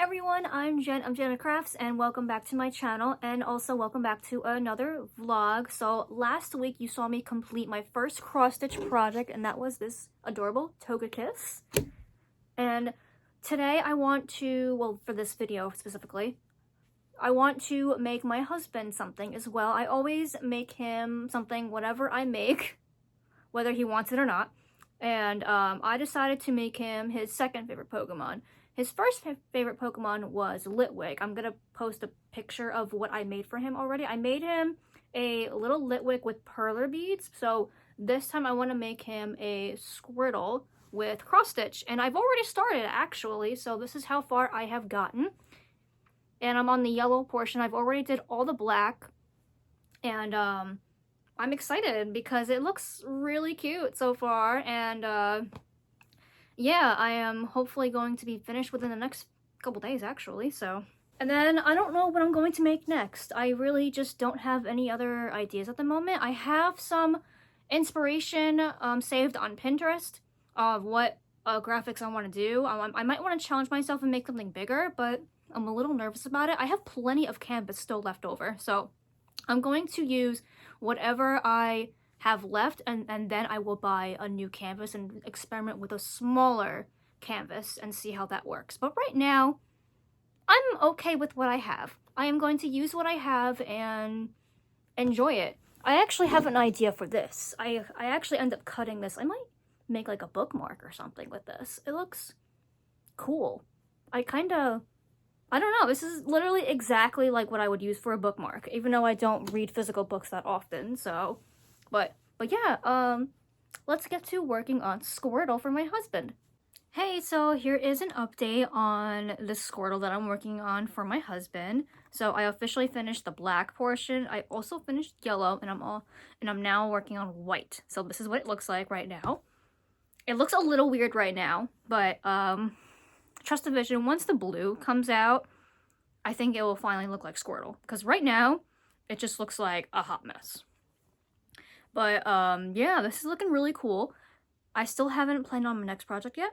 everyone, I'm Jennetic, and welcome back to my channel, and also welcome back to another vlog. So last week you saw me complete my first cross-stitch project, and that was this adorable toga kiss. And today I want to, well, for this video specifically, I want to make my husband something as well. I always make him something, whatever I make, whether he wants it or not. And I decided to make him his second favorite Pokemon. His first favorite Pokemon was Litwick. I'm gonna post a picture of what I made for him already. I made him a little Litwick with perler beads. So this time I want to make him a Squirtle with cross stitch. And I've already started actually. So this is how far I have gotten. And I'm on the yellow portion. I've already did all the black. And I'm excited because it looks really cute so far. And yeah, I am hopefully going to be finished within the next couple days, actually, so. And then I don't know what I'm going to make next. I really just don't have any other ideas at the moment. I have some inspiration saved on Pinterest of what graphics I want to do. I might want to challenge myself and make something bigger, but I'm a little nervous about it. I have plenty of canvas still left over, so I'm going to use whatever I have left, and then I will buy a new canvas and experiment with a smaller canvas and see how that works. But right now, I'm okay with what I have. I am going to use what I have and enjoy it. I actually have an idea for this. I actually end up cutting this. I might make like a bookmark or something with this. It looks cool. I don't know, this is literally exactly like what I would use for a bookmark, even though I don't read physical books that often, so. But yeah, let's get to working on Squirtle for my husband. Hey, so here is an update on the Squirtle that I'm working on for my husband. So I officially finished the black portion. I also finished yellow, and I'm now working on white. So this is what it looks like right now. It looks a little weird right now, but trust the vision. Once the blue comes out, I think it will finally look like Squirtle. Because right now, it just looks like a hot mess. But yeah, this is looking really cool. I still haven't planned on my next project yet,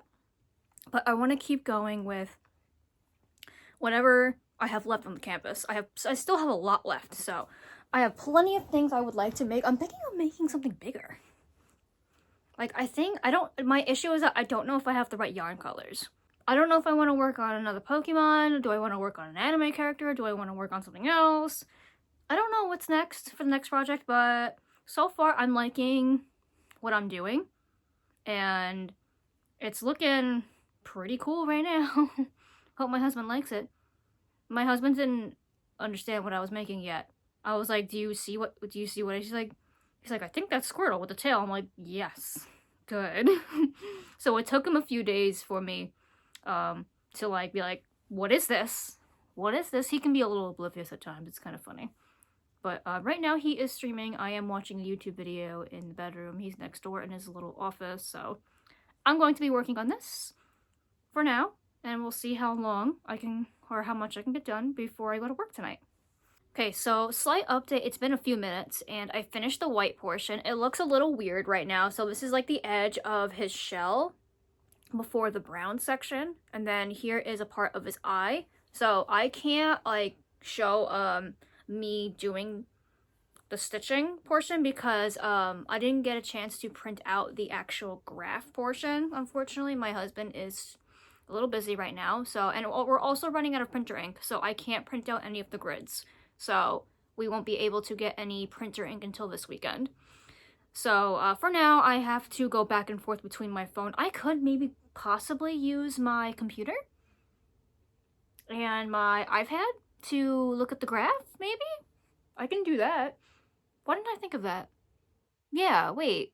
but I want to keep going with whatever I have left on the canvas. I still have a lot left, so I have plenty of things I would like to make. I'm thinking of making something bigger. Like, my issue is that I don't know if I have the right yarn colors. I don't know if I want to work on another Pokemon. Do I want to work on an anime character? Do I want to work on something else? I don't know what's next for the next project, but so far, I'm liking what I'm doing, and it's looking pretty cool right now. Hope my husband likes it. My husband didn't understand what I was making yet. I was like, do you see what he's like, I think that's Squirtle with the tail. I'm like, yes, good. So it took him a few days for me to like be like, what is this? What is this? He can be a little oblivious at times. It's kind of funny. But right now he is streaming. I am watching a YouTube video in the bedroom. He's next door in his little office. So I'm going to be working on this for now. And we'll see how long I can, or how much I can get done before I go to work tonight. Okay, so slight update. It's been a few minutes and I finished the white portion. It looks a little weird right now. So this is like the edge of his shell before the brown section. And then here is a part of his eye. So I can't like show me doing the stitching portion because I didn't get a chance to print out the actual graph portion. Unfortunately, my husband is a little busy right now, so, and we're also running out of printer ink, so I can't print out any of the grids, so we won't be able to get any printer ink until this weekend. So for now, I have to go back and forth between my phone. I could maybe possibly use my computer and my iPad to look at the graph, maybe? I can do that. Why didn't I think of that? Yeah, wait.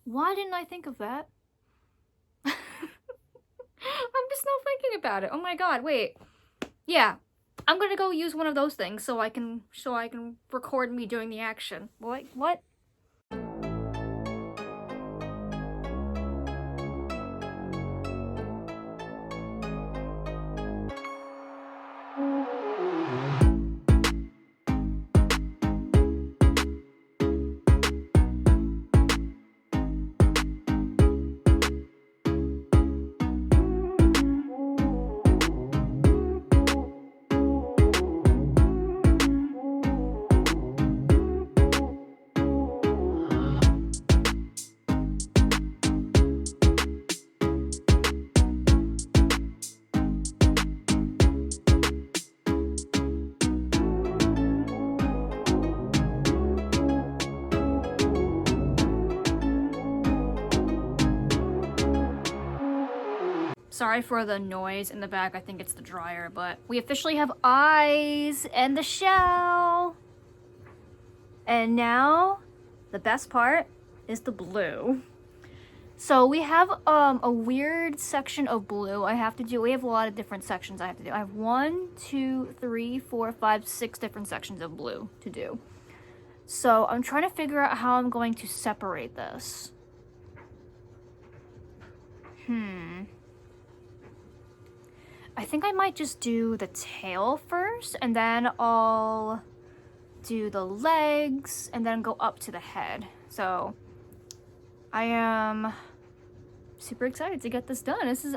Why didn't I think of that? I'm just not thinking about it. Oh my god, wait. Yeah, I'm gonna go use one of those things so I can record me doing the action. What? Sorry for the noise in the back. I think it's the dryer, but we officially have eyes and the shell. And now the best part is the blue. So we have a weird section of blue I have to do. We have a lot of different sections I have to do. I have 1, 2, 3, 4, 5, 6 different sections of blue to do. So I'm trying to figure out how I'm going to separate this. I think I might just do the tail first, and then I'll do the legs, and then go up to the head. So I am super excited to get this done. This is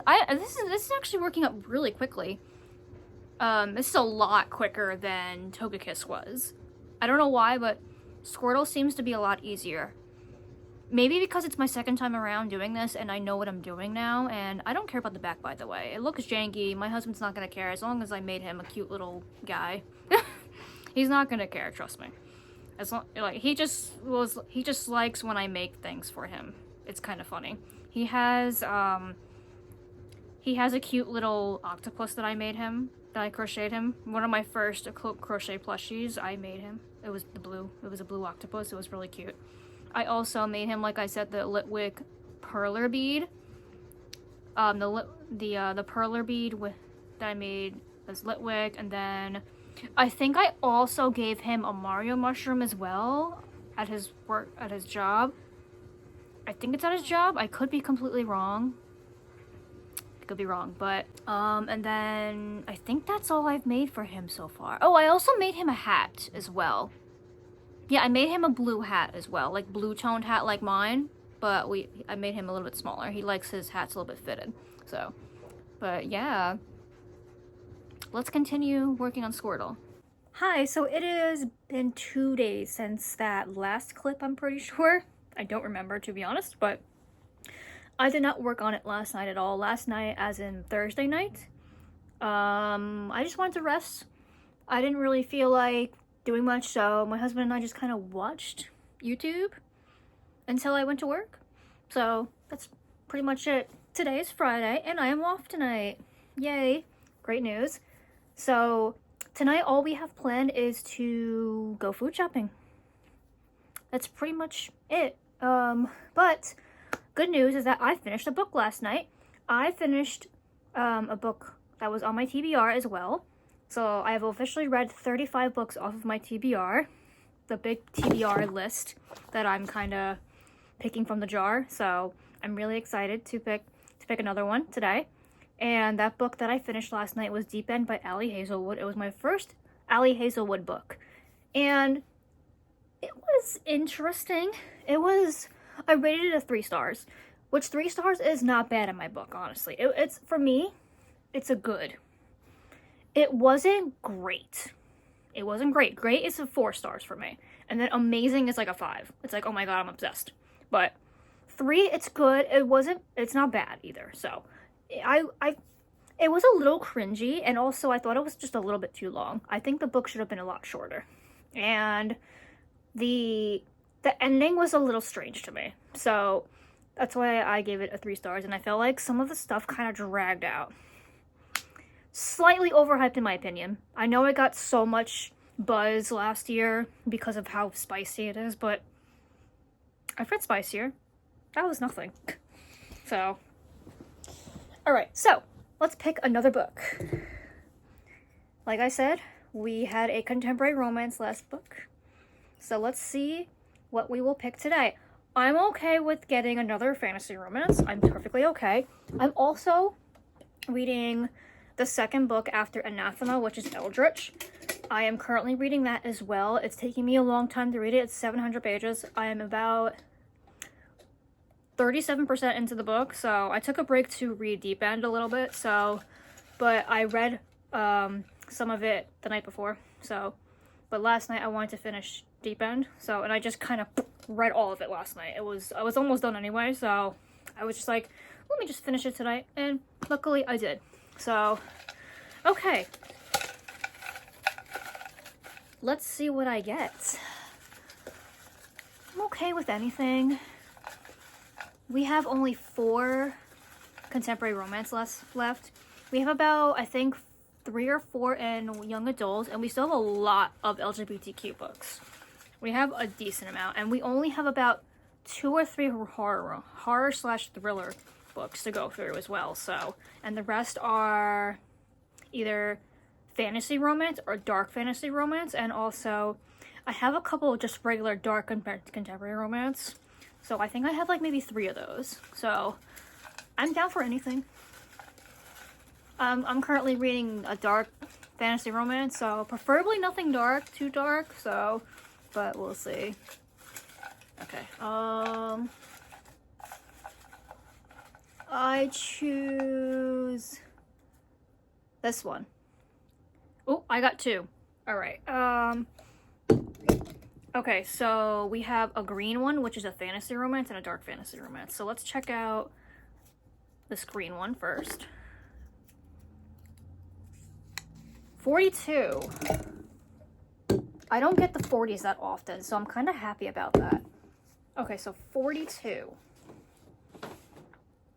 actually working up really quickly. This is a lot quicker than Togekiss was. I don't know why, but Squirtle seems to be a lot easier. Maybe because it's my second time around doing this and I know what I'm doing now, and I don't care about the back, by the way. It looks janky. My husband's not gonna care as long as I made him a cute little guy. He's not gonna care, trust me. As long, like, he just likes when I make things for him. It's kind of funny. He has a cute little octopus that I made him, that I crocheted him. One of my first crochet plushies, I made him. It was a blue octopus. It was really cute. I also made him, like I said, the Litwick perler bead. The perler bead that I made was Litwick, and then I think I also gave him a Mario mushroom as well at his job. I think it's at his job. I could be completely wrong. I could be wrong, but and then I think that's all I've made for him so far. Oh, I also made him a hat as well. Yeah, I made him a blue hat as well, like blue toned hat like mine, but I made him a little bit smaller. He likes his hats a little bit fitted. So, but yeah. Let's continue working on Squirtle. Hi, so it has been 2 days since that last clip, I'm pretty sure. I don't remember, to be honest, but I did not work on it last night at all. Last night, as in Thursday night, I just wanted to rest. I didn't really feel like doing much, so my husband and I just kind of watched YouTube until I went to work. So that's pretty much it. Today is Friday, and I am off tonight. Yay, great news. So tonight all we have planned is to go food shopping. That's pretty much it. But good news is that I finished a book last night. I finished a book that was on my TBR as well. So I have officially read 35 books off of my TBR, the big TBR list that I'm kind of picking from the jar. So I'm really excited to pick another one today. And that book that I finished last night was Deep End by Ali Hazelwood. It was my first Ali Hazelwood book. And it was interesting. I rated it a 3 stars, which 3 stars is not bad in my book, honestly. It's, for me, it's a good. It wasn't great. It wasn't great. Great is a 4 stars for me. And then amazing is like a 5. It's like, oh my god, I'm obsessed. But 3, it's good. It's not bad either. So it was a little cringy, and also I thought it was just a little bit too long. I think the book should have been a lot shorter. And the ending was a little strange to me. So that's why I gave it a 3 stars, and I felt like some of the stuff kind of dragged out. Slightly overhyped in my opinion. I know it got so much buzz last year because of how spicy it is, but I've read spicier. That was nothing. So, alright, so let's pick another book. Like I said, we had a contemporary romance last book. So let's see what we will pick today. I'm okay with getting another fantasy romance. I'm perfectly okay. I'm also reading the second book after Anathema, which is Eldritch. I am currently reading that as well. It's taking me a long time to read it. It's 700 pages. I am about 37% into the book, so I took a break to read Deep End a little bit, but I read some of it the night before, but last night I wanted to finish Deep End, and I just kind of read all of it last night. I was almost done anyway, so I was just like, let me just finish it tonight, and luckily I did. So, okay. Let's see what I get. I'm okay with anything. We have only 4 contemporary romance left. We have about, I think, 3 or 4 in young adults, and we still have a lot of LGBTQ books. We have a decent amount, and we only have about 2 or 3 horror/thriller books to go through as well. So, and the rest are either fantasy romance or dark fantasy romance, and also I have a couple of just regular dark contemporary romance. So I think I have like maybe 3 of those. So I'm down for anything. I'm currently reading a dark fantasy romance, so preferably nothing too dark, so, but we'll see. Okay, I choose this one. Oh, I got 2. All right, okay, so we have a green one, which is a fantasy romance, and a dark fantasy romance. So let's check out this green one first. 42. I don't get the 40s that often, so I'm kind of happy about that. Okay, so 42.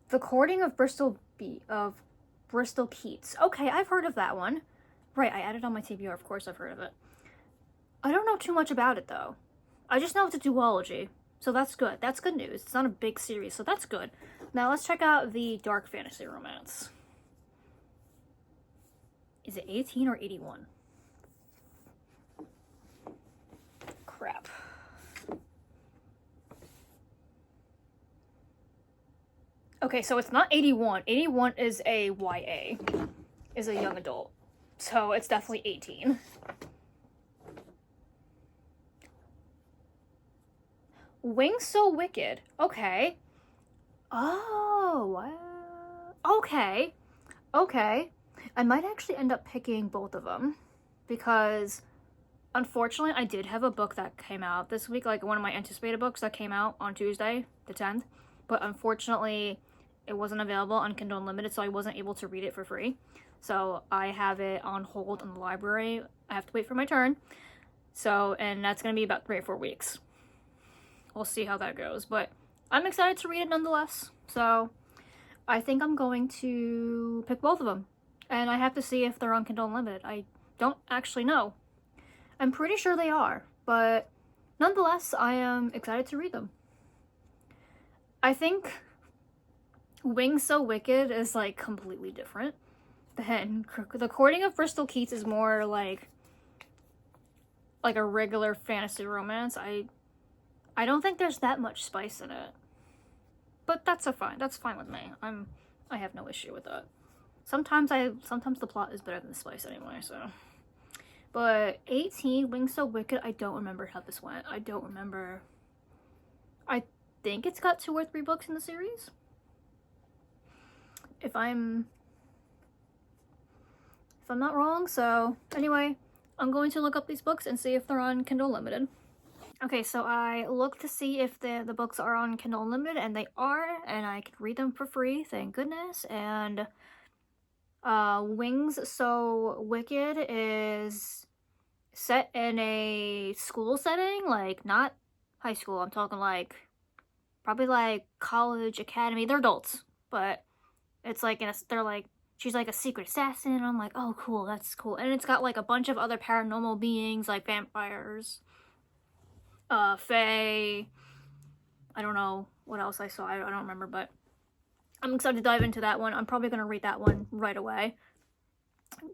The Courting of Bristol Keats. Okay, I've heard of that one. Right, I added on my TBR, of course I've heard of it. I don't know too much about it, though. I just know it's a duology, so that's good. That's good news. It's not a big series, so that's good. Now let's check out the dark fantasy romance. Is it 18 or 81? Crap. Okay, so it's not 81. 81 is a YA, is a young adult. So it's definitely 18. Wings So Wicked. Okay. Oh, okay. Okay. I might actually end up picking both of them because unfortunately I did have a book that came out this week, like one of my anticipated books that came out on Tuesday, the 10th, but unfortunately it wasn't available on Kindle Unlimited, so I wasn't able to read it for free. So I have it on hold in the library. I have to wait for my turn. So, and that's going to be about 3 or 4 weeks. We'll see how that goes, but I'm excited to read it nonetheless. So I think I'm going to pick both of them. And I have to see if they're on Kindle Unlimited. I don't actually know. I'm pretty sure they are, but nonetheless, I am excited to read them. I think Wings So Wicked is like completely different. Then The Courting of Bristol Keats is more like a regular fantasy romance. I don't think there's that much spice in it. But that's fine with me. I have no issue with that. Sometimes the plot is better than the spice anyway, so. But 18, Wings So Wicked, I don't remember how this went. I don't remember. I think it's got 2 or 3 books in the series. If I'm not wrong, so anyway, I'm going to look up these books and see if they're on Kindle Unlimited. Okay, so I looked to see if the books are on Kindle Unlimited, and they are, and I can read them for free, thank goodness. And Wings So Wicked is set in a school setting, like not high school. I'm talking like probably like college, academy. They're adults, but it's like they're like, she's like a secret assassin. And I'm like, oh cool, that's cool. And it's got like a bunch of other paranormal beings like vampires, fae. I don't know what else I saw. I don't remember, but I'm excited to dive into that one. I'm probably going to read that one right away.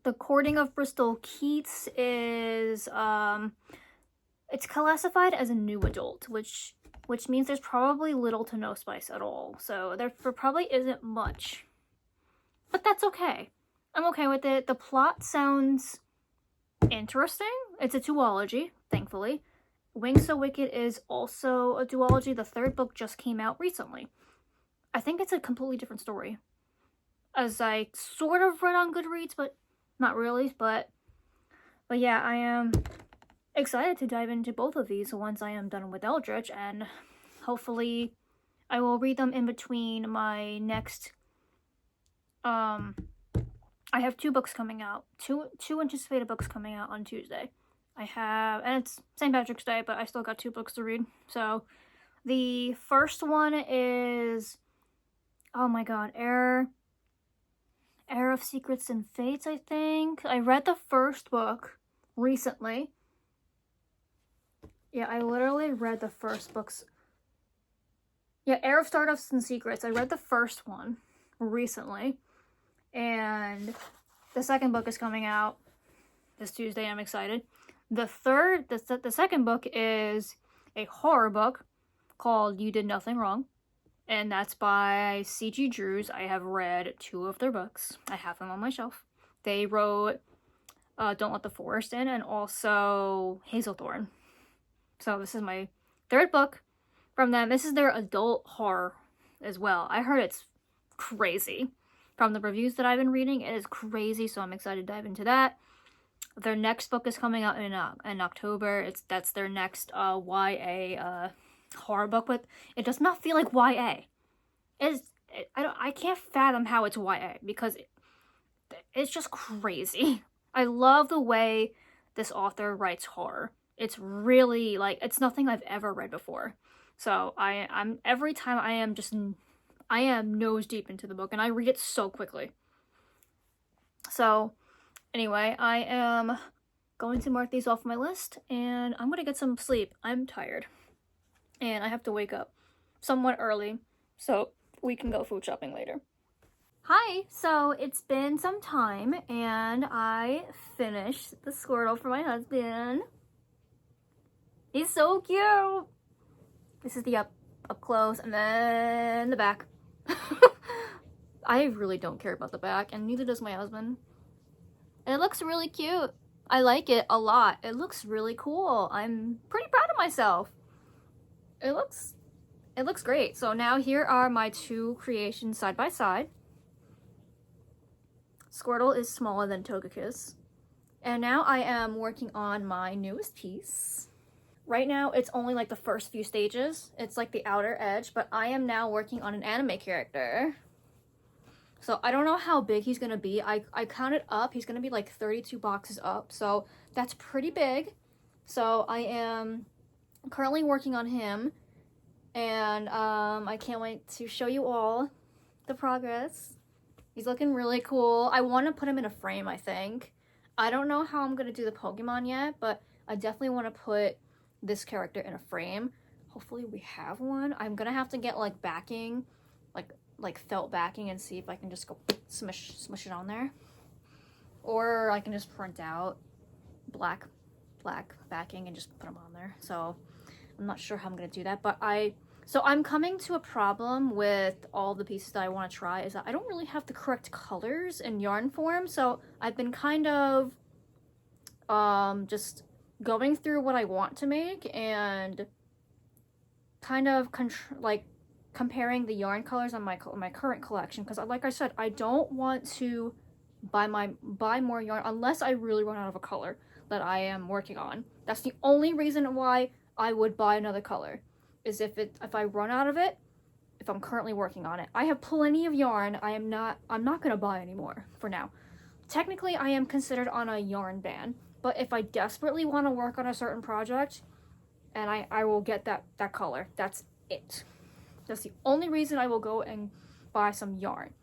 The Courting of Bristol Keats is, it's classified as a new adult, which means there's probably little to no spice at all. So there probably isn't much. But that's okay. I'm okay with it. The plot sounds interesting. It's a duology, thankfully. Wings So Wicked is also a duology. The 3rd book just came out recently. I think it's a completely different story. As I sort of read on Goodreads, but not really. But yeah, I am excited to dive into both of these once I am done with Eldritch, and hopefully I will read them in between my next I have 2 books coming out. Two anticipated books coming out on Tuesday. And it's St. Patrick's Day, but I still got 2 books to read. So the first one is Oh my god, Heir of Secrets and Fates, I think. I read the first book recently. Yeah, I literally read the first books. Yeah, Heir of Stardust and Secrets. I read the first one recently. And the second book is coming out this Tuesday. I'm excited. The second book is a horror book called You Did Nothing Wrong. And that's by C.G. Drews. I have read 2 of their books. I have them on my shelf. They wrote Don't Let the Forest In and also Hazelthorn. So this is my 3rd book from them. This is their adult horror as well. I heard it's crazy. From the reviews that I've been reading, it is crazy, so I'm excited to dive into that. Their next book is coming out in October. That's their next YA horror book, but it does not feel like YA. I can't fathom how it's YA because it's just crazy. I love the way this author writes horror. It's really like it's nothing I've ever read before. So I'm every time I am nose deep into the book and I read it so quickly. So anyway, I am going to mark these off my list and I'm gonna get some sleep. I'm tired. And I have to wake up somewhat early so we can go food shopping later. Hi, so it's been some time and I finished the Squirtle for my husband. He's so cute. This is the up close and then the back. I really don't care about the back and neither does my husband. And it looks really cute. I like it a lot. It looks really cool. I'm pretty proud of myself. It looks great. So now here are my 2 creations side by side. Squirtle is smaller than Togekiss. And now I am working on my newest piece. Right now it's only like the first few stages. It's like the outer edge, but I am now working on an anime character. So I don't know how big he's gonna be. I counted up. He's gonna be like 32 boxes up. So that's pretty big. So I am currently working on him. And I can't wait to show you all the progress. He's looking really cool. I want to put him in a frame, I think. I don't know how I'm going to do the Pokemon yet, but I definitely want to put this character in a frame. Hopefully we have one. I'm going to have to get like backing, like felt backing and see if I can just go smush it on there. Or I can just print out black backing and just put them on there. So I'm not sure how I'm going to do that, but so I'm coming to a problem with all the pieces that I want to try is that I don't really have the correct colors in yarn form. So I've been kind of just going through what I want to make and kind of comparing the yarn colors on my current collection because like I said, I don't want to buy more yarn unless I really run out of a color that I am working on. That's the only reason why I would buy another color, is if I run out of it, if I'm currently working on it. I have plenty of yarn. I'm not gonna buy anymore for now. Technically, I am considered on a yarn ban, but if I desperately want to work on a certain project, and I will get that color. That's it. That's the only reason I will go and buy some yarn.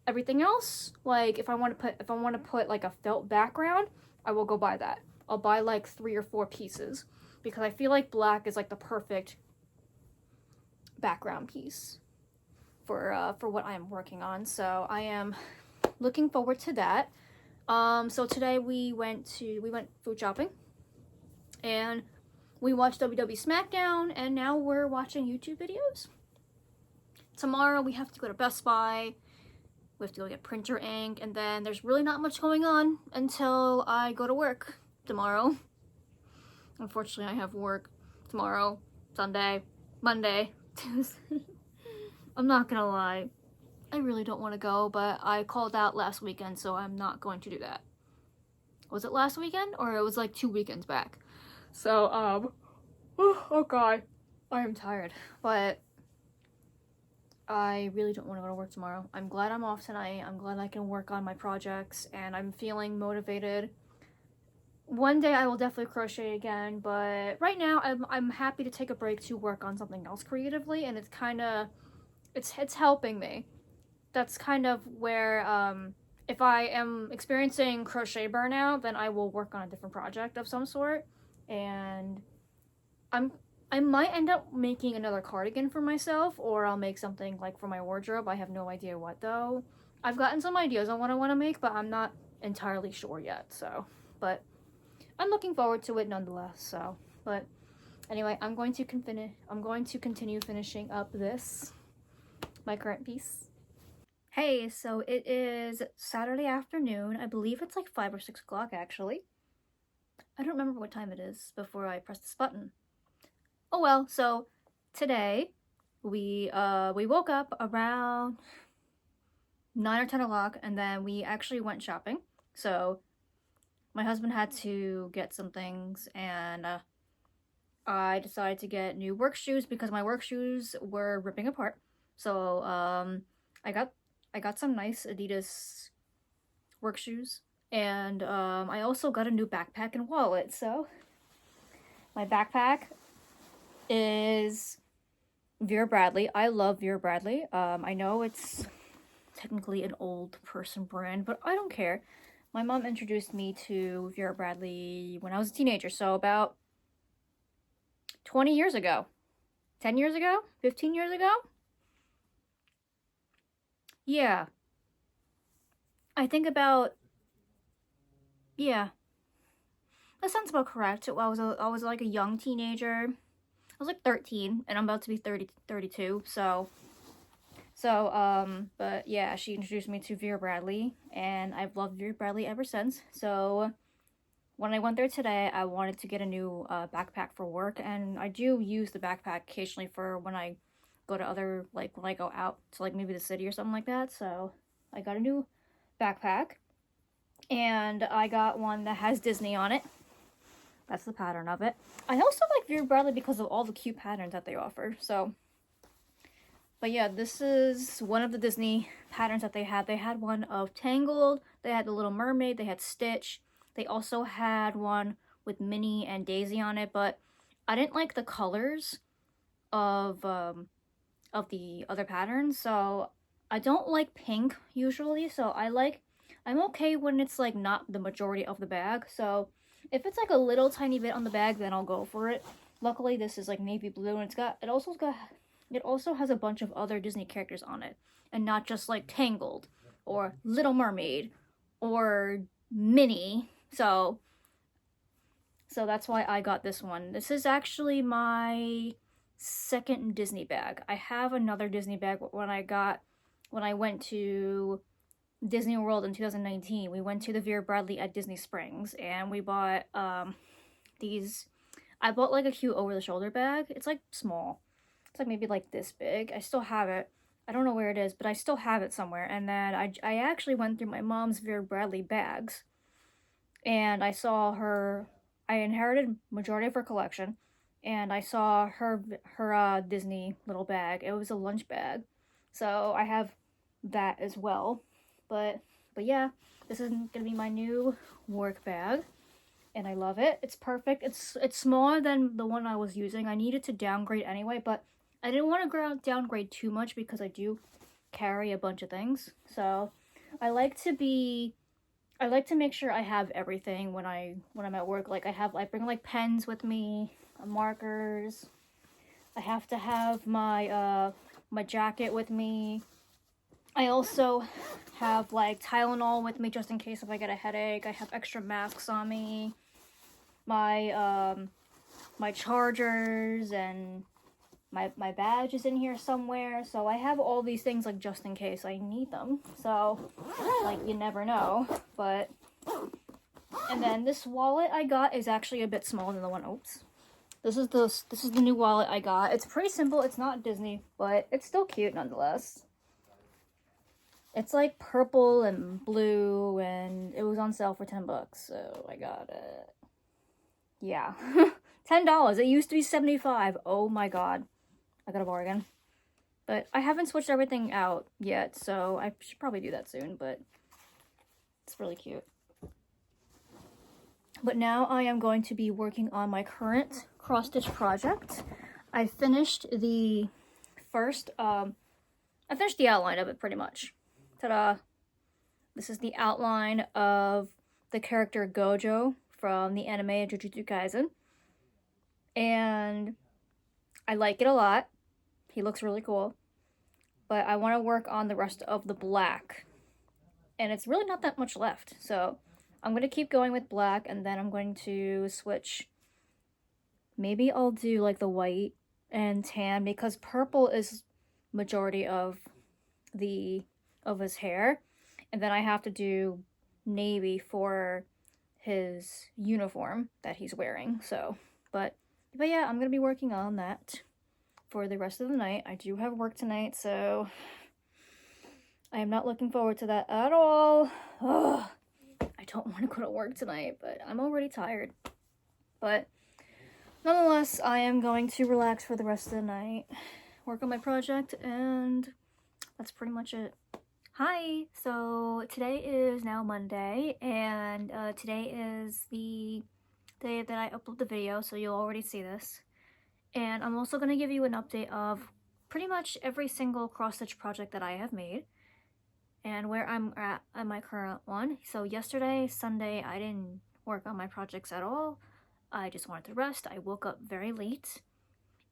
Everything else, like if I want to put like a felt background, I will go buy that. I'll buy like 3 or 4 pieces. Because I feel like black is like the perfect background piece for what I am working on. So I am looking forward to that. So today we went food shopping and we watched WWE SmackDown and now we're watching YouTube videos. Tomorrow we have to go to Best Buy. We have to go get printer ink and then there's really not much going on until I go to work tomorrow. Unfortunately, I have work tomorrow, Sunday, Monday, Tuesday. I'm not gonna lie. I really don't want to go, but I called out last weekend, so I'm not going to do that. Was it last weekend? Or it was like 2 weekends back. So, oh god. I am tired. But I really don't want to go to work tomorrow. I'm glad I'm off tonight. I'm glad I can work on my projects, and I'm feeling motivated. One day I will definitely crochet again, but right now I'm happy to take a break to work on something else creatively, and it's kind of it's helping me. that's kind of where, if I am experiencing crochet burnout, then I will work on a different project of some sort. And I might end up making another cardigan for myself, or I'll make something like for my wardrobe. I have no idea what though. I've gotten some ideas on what I want to make, but I'm not entirely sure yet. So, but I'm looking forward to it nonetheless. So, but anyway, I'm going to continue finishing up my current piece. Hey, so it is Saturday afternoon. I believe it's like 5 or 6 o'clock actually. I don't remember what time it is before I press this button. Oh well, so today we woke up around 9 or 10 o'clock, and then we actually went shopping. So my husband had to get some things, and I decided to get new work shoes because my work shoes were ripping apart. So I got some nice Adidas work shoes, and I also got a new backpack and wallet. So my backpack is Vera Bradley. I love Vera Bradley. I know it's technically an old person brand, but I don't care. My mom introduced me to Vera Bradley when I was a teenager, so about 20 years ago. 10 years ago? 15 years ago? Yeah. I think about, yeah. That sounds about correct. I was like a young teenager. I was like 13, and I'm about to be 32, so, but yeah, she introduced me to Vera Bradley, and I've loved Vera Bradley ever since. So when I went there today, I wanted to get a new backpack for work, and I do use the backpack occasionally for when I go to other, like, when I go out to, like, maybe the city or something like that. So I got a new backpack, and I got one that has Disney on it. That's the pattern of it. I also like Vera Bradley because of all the cute patterns that they offer. So, but yeah, this is one of the Disney patterns that they had. They had one of Tangled, they had the Little Mermaid, they had Stitch. They also had one with Minnie and Daisy on it, but I didn't like the colors of the other patterns. So I don't like pink usually. So I'm okay when it's like not the majority of the bag. So if it's like a little tiny bit on the bag, then I'll go for it. Luckily, this is like navy blue, and it also has a bunch of other Disney characters on it, and not just like Tangled or Little Mermaid or Minnie. So that's why I got this one. This is actually my second Disney bag. I have another Disney bag when I went to Disney World in 2019. We went to the Vera Bradley at Disney Springs, and we bought these. I bought like a cute over-the-shoulder bag. It's like small. It's like maybe like this big. I still have it. I don't know where it is, but I still have it somewhere. And then I actually went through my mom's Vera Bradley bags, and I saw I inherited majority of her collection, and I saw her Disney little bag. It was a lunch bag, so I have that as well. But yeah, this is gonna be my new work bag, and I love it. It's perfect. It's smaller than the one I was using. I needed to downgrade anyway, but I didn't want to downgrade too much because I do carry a bunch of things. So I like to make sure I have everything when I'm at work. Like I bring like pens with me, markers. I have to have my my jacket with me. I also have like Tylenol with me just in case if I get a headache. I have extra masks on me. My my chargers, and my badge is in here somewhere. So I have all these things like just in case I need them. So like you never know. But and then this wallet I got is actually a bit smaller than the one. Oops. This is the new wallet I got. It's pretty simple. It's not Disney, but it's still cute nonetheless. It's like purple and blue, and it was on sale for $10, so I got it. Yeah. $10. It used to be $75. Oh my god. I got a bargain. But I haven't switched everything out yet, so I should probably do that soon, but it's really cute. But now I am going to be working on my current cross-stitch project. I finished the first, I finished the outline of it pretty much. Ta-da! This is the outline of the character Gojo from the anime Jujutsu Kaisen. And I like it a lot. He looks really cool. But I want to work on the rest of the black. And it's really not that much left. So I'm going to keep going with black, and then I'm going to switch. Maybe I'll do like the white and tan, because purple is majority of his hair. And then I have to do navy for his uniform that he's wearing. So, but yeah, I'm gonna be working on that for the rest of the night. I do have work tonight, so I am not looking forward to that at all. Ugh. I don't want to go to work tonight, but I'm already tired. But nonetheless, I am going to relax for the rest of the night, work on my project, and that's pretty much it. Hi! So today is now Monday, and today is the day that I upload the video, so you'll already see this. And I'm also going to give you an update of pretty much every single cross-stitch project that I have made, and where I'm at my current one. So yesterday, Sunday, I didn't work on my projects at all. I just wanted to rest. I woke up very late,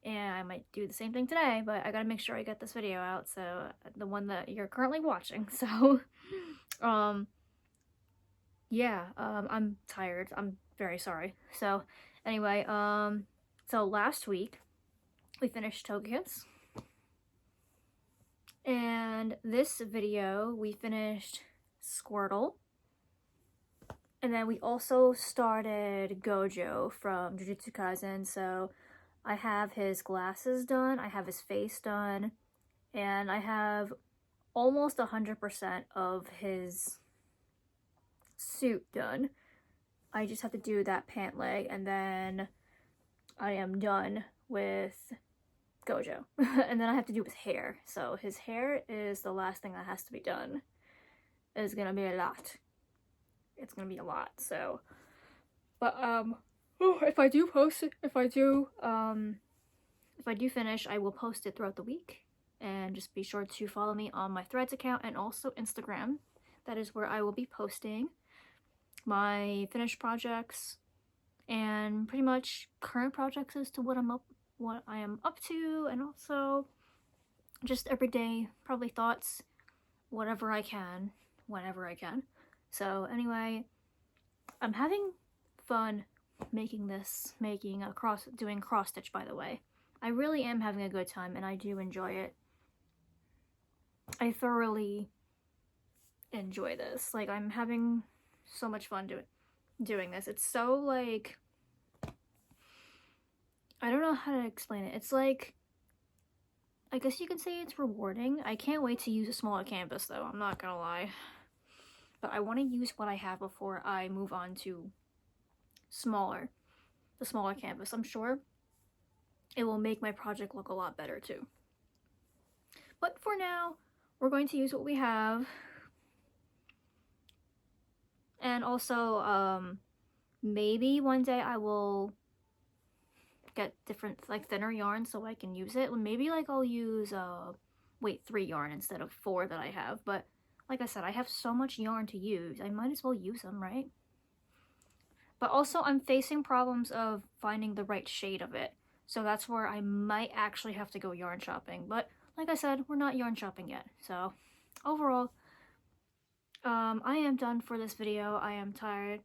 and I might do the same thing today, but I gotta make sure I get this video out, so the one that you're currently watching. So yeah, I'm tired. I'm very sorry. So anyway, so last week we finished Togekiss, and this video we finished Squirtle, and then we also started Gojo from Jujutsu Kaisen. So I have his glasses done, I have his face done, and I have almost 100% of his suit done. I just have to do that pant leg, and then I am done with Gojo. And then I have to do his hair. So his hair is the last thing that has to be done. It's gonna be a lot. It's gonna be a lot, so. But, if I do finish, I will post it throughout the week. And just be sure to follow me on my Threads account and also Instagram. That is where I will be posting my finished projects and pretty much current projects as to what I am up to, and also just everyday probably thoughts, whatever I can, whenever I can. So anyway, I'm having fun doing cross stitch, by the way. I really am having a good time, and I do enjoy it. I thoroughly enjoy this. Like, I'm having so much fun doing this. It's so, like, I don't know how to explain it. It's like, I guess you can say it's rewarding. I can't wait to use a smaller canvas, though. I'm not gonna lie. But I want to use what I have before I move on to the smaller canvas. I'm sure it will make my project look a lot better, too. But for now, we're going to use what we have. And also, maybe one day I will get different, like, thinner yarn so I can use it. Maybe, like, I'll use, 3 yarn instead of 4 that I have. But, like I said, I have so much yarn to use. I might as well use them, right? But also, I'm facing problems of finding the right shade of it. So that's where I might actually have to go yarn shopping. But, like I said, we're not yarn shopping yet. So, overall, I am done for this video. I am tired,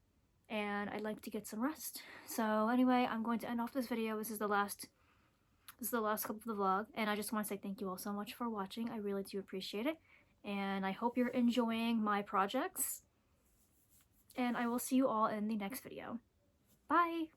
and I'd like to get some rest. So anyway, I'm going to end off this video. This is the last clip of the vlog, and I just want to say thank you all so much for watching. I really do appreciate it, and I hope you're enjoying my projects, and I will see you all in the next video. Bye!